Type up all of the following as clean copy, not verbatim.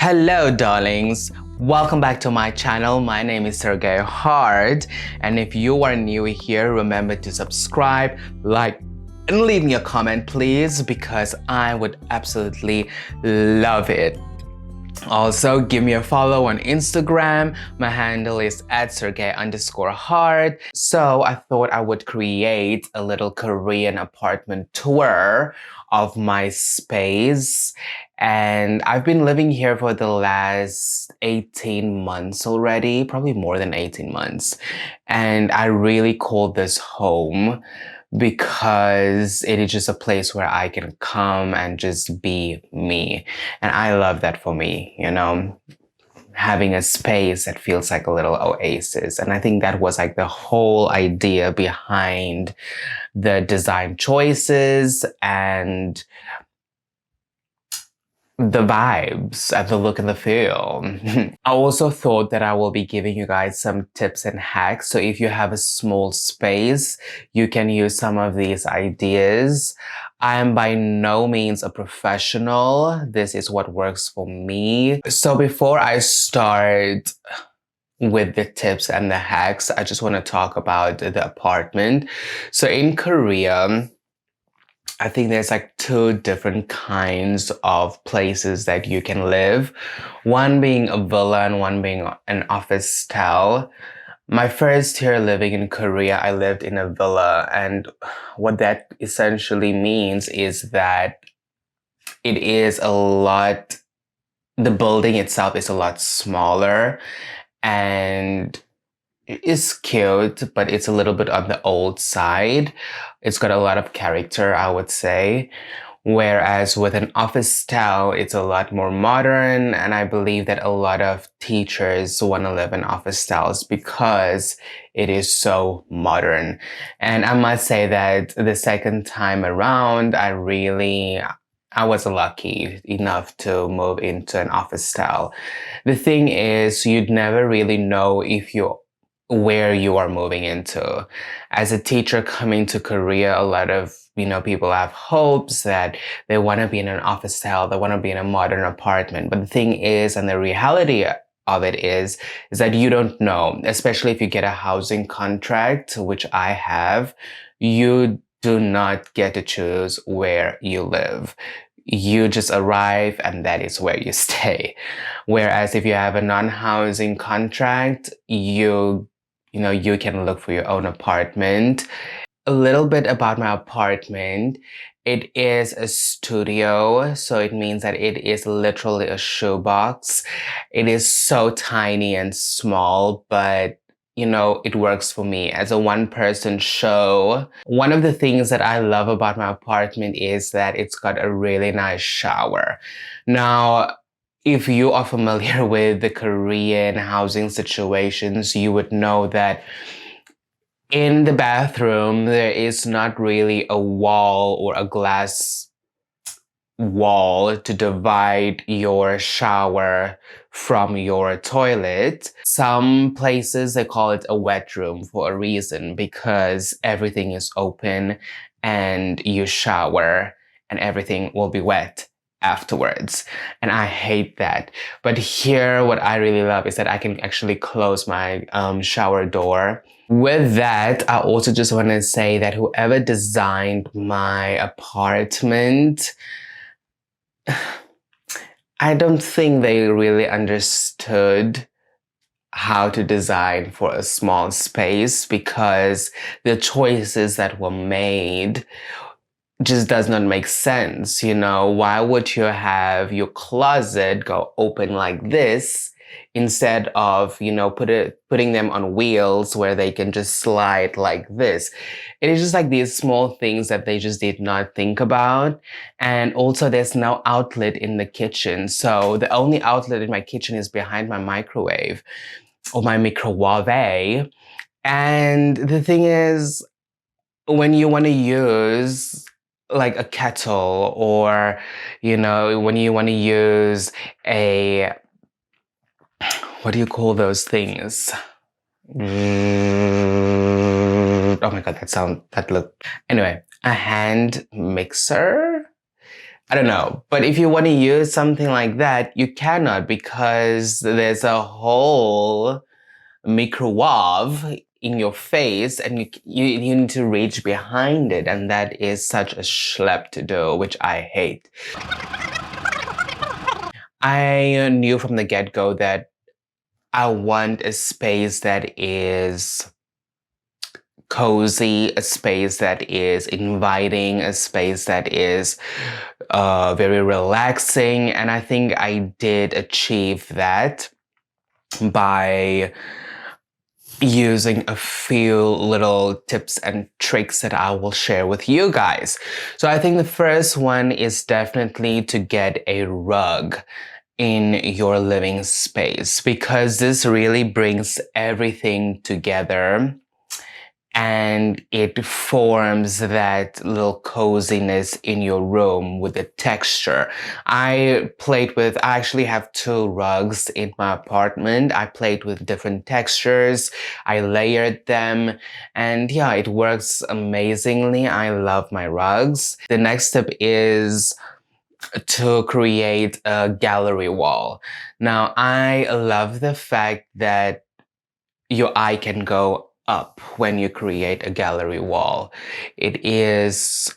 Hello darlings, welcome back to my channel. My name is Sergey Hart, and if you are new here, remember to subscribe, like, and leave me a comment please, because I would absolutely love it. Also, give me a follow on Instagram. My handle is @Sergey_Hart. So I thought I would create a little Korean apartment tour of my space. And I've been living here for the last 18 months already, probably more than 18 months. And I really call this home because it is just a place where I can come and just be me. And I love that for me, you know, having a space that feels like a little oasis. And I think that was like the whole idea behind the design choices and the vibes and the look and the feel. I also thought that I will be giving you guys some tips and hacks. So if you have a small space, you can use some of these ideas. I am by no means a professional. This is what works for me. So before I start with the tips and the hacks, I just want to talk about the apartment. So in Korea, I think there's like two different kinds of places that you can live. One being a villa and one being an office style. My first year living in Korea, I lived in a villa, and what that essentially means is that it is the building itself is a lot smaller and it's cute, but it's a little bit on the old side. It's got a lot of character, I would say. Whereas with an office style, it's a lot more modern. And I believe that a lot of teachers want to live in office styles because it is so modern. And I must say that the second time around, I was lucky enough to move into an office style. The thing is, you'd never really know where you are moving into. As a teacher coming to Korea, a lot of people have hopes that they want to be in an office style, they want to be in a modern apartment. But the thing is, and the reality of it is that you don't know, especially if you get a housing contract, which I have, you do not get to choose where you live. You just arrive and that is where you stay. Whereas if you have a non-housing contract, you can look for your own apartment. A little bit about my apartment. It is a studio, so it means that it is literally a shoebox. It is so tiny and small, but it works for me as a one-person show. One of the things that I love about my apartment is that it's got a really nice shower. Now, if you are familiar with the Korean housing situations, you would know that in the bathroom, there is not really a wall or a glass wall to divide your shower from your toilet. Some places, they call it a wet room for a reason, because everything is open and you shower and everything will be wet afterwards. And I hate that. But here, what I really love is that I can actually close my shower door. With that, I also just want to say that whoever designed my apartment, I don't think they really understood how to design for a small space, because the choices that were made just does not make sense. Why would you have your closet go open like this instead of putting them on wheels where they can just slide like this? It is just like these small things that they just did not think about. And also, there's no outlet in the kitchen, so the only outlet in my kitchen is behind my microwave or my microwave. And the thing is, when you want to use like a kettle, or when you want to use what do you call those things? Oh my god, anyway, a hand mixer. I don't know. But if you want to use something like that, you cannot because there's a whole microwave in your face and you need to reach behind it, and that is such a schlep to do, which I hate. I knew from the get-go that I want a space that is cozy, a space that is inviting, a space that is very relaxing, and I think I did achieve that by using a few little tips and tricks that I will share with you guys. So I think the first one is definitely to get a rug in your living space, because this really brings everything together and it forms that little coziness in your room with the texture. I actually have 2 rugs in my apartment. I played with different textures. I layered them, and yeah, it works amazingly. I love my rugs. The next step is to create a gallery wall. Now, I love the fact that your eye can go up when you create a gallery wall. It is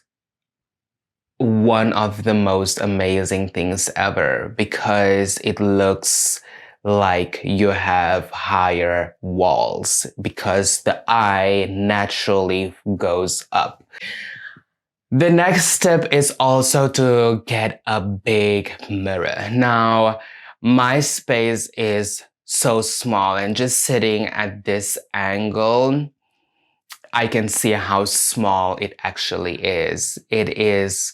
one of the most amazing things ever because it looks like you have higher walls because the eye naturally goes up. The next step is also to get a big mirror. Now, my space is so small, and just sitting at this angle, I can see how small it actually is. It is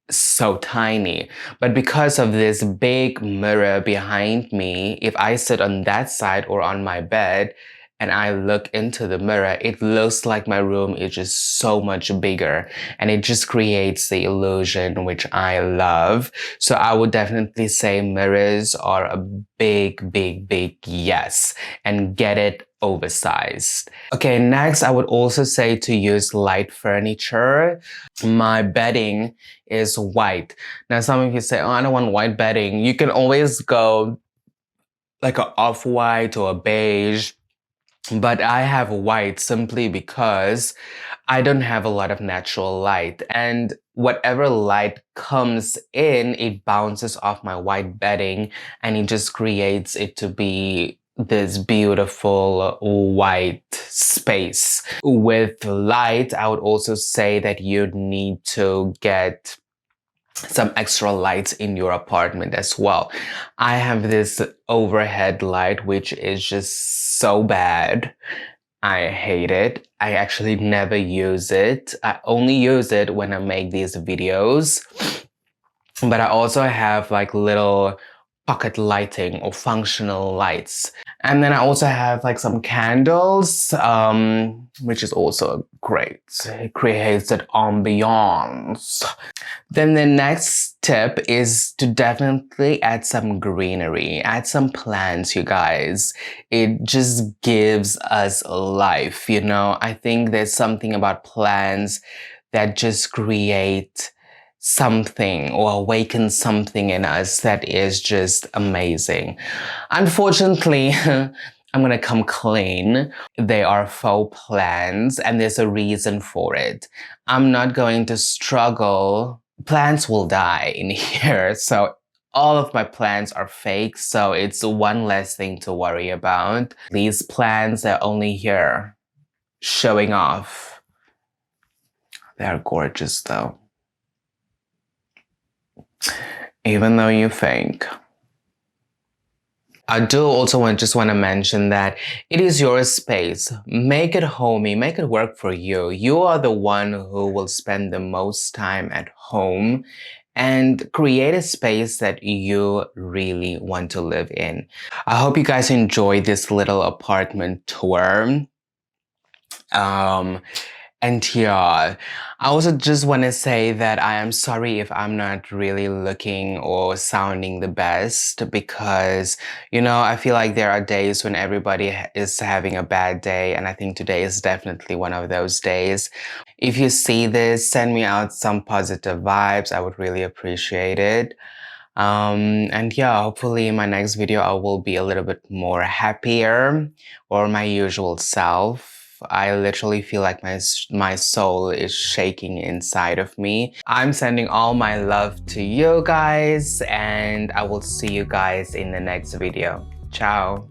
so tiny. But because of this big mirror behind me, if I sit on that side or on my bed and I look into the mirror, it looks like my room is just so much bigger, and it just creates the illusion, which I love. So I would definitely say mirrors are a big, big, big yes, and get it oversized. Okay, next I would also say to use light furniture. My bedding is white. Now some of you say, oh, I don't want white bedding. You can always go like an off-white or a beige, but I have white simply because I don't have a lot of natural light, and whatever light comes in, it bounces off my white bedding and it just creates it to be this beautiful white space. With light, I would also say that you need to get some extra lights in your apartment as well. I have this overhead light which is just so bad. I hate it. I actually never use it. I only use it when I make these videos. But I also have like little pocket lighting or functional lights. And then I also have like some candles, which is also great. It creates that ambiance. Then the next tip is to definitely add some greenery, add some plants, you guys. It just gives us life, you know? I think there's something about plants that just create something or awaken something in us that is just amazing. Unfortunately, I'm gonna come clean. They are faux plants and there's a reason for it. I'm not going to struggle. Plants will die in here, so all of my plants are fake, so it's one less thing to worry about. These plants are only here showing off. They're gorgeous though. Even though you think. I do also just want to mention that it is your space. Make it homey, make it work for you. You are the one who will spend the most time at home, and create a space that you really want to live in. I hope you guys enjoyed this little apartment tour. And yeah, I also just want to say that I am sorry if I'm not really looking or sounding the best because, I feel like there are days when everybody is having a bad day, and I think today is definitely one of those days. If you see this, send me out some positive vibes. I would really appreciate it. And yeah, hopefully in my next video I will be a little bit more happier or my usual self. I literally feel like my soul is shaking inside of me. I'm sending all my love to you guys, and I will see you guys in the next video. Ciao.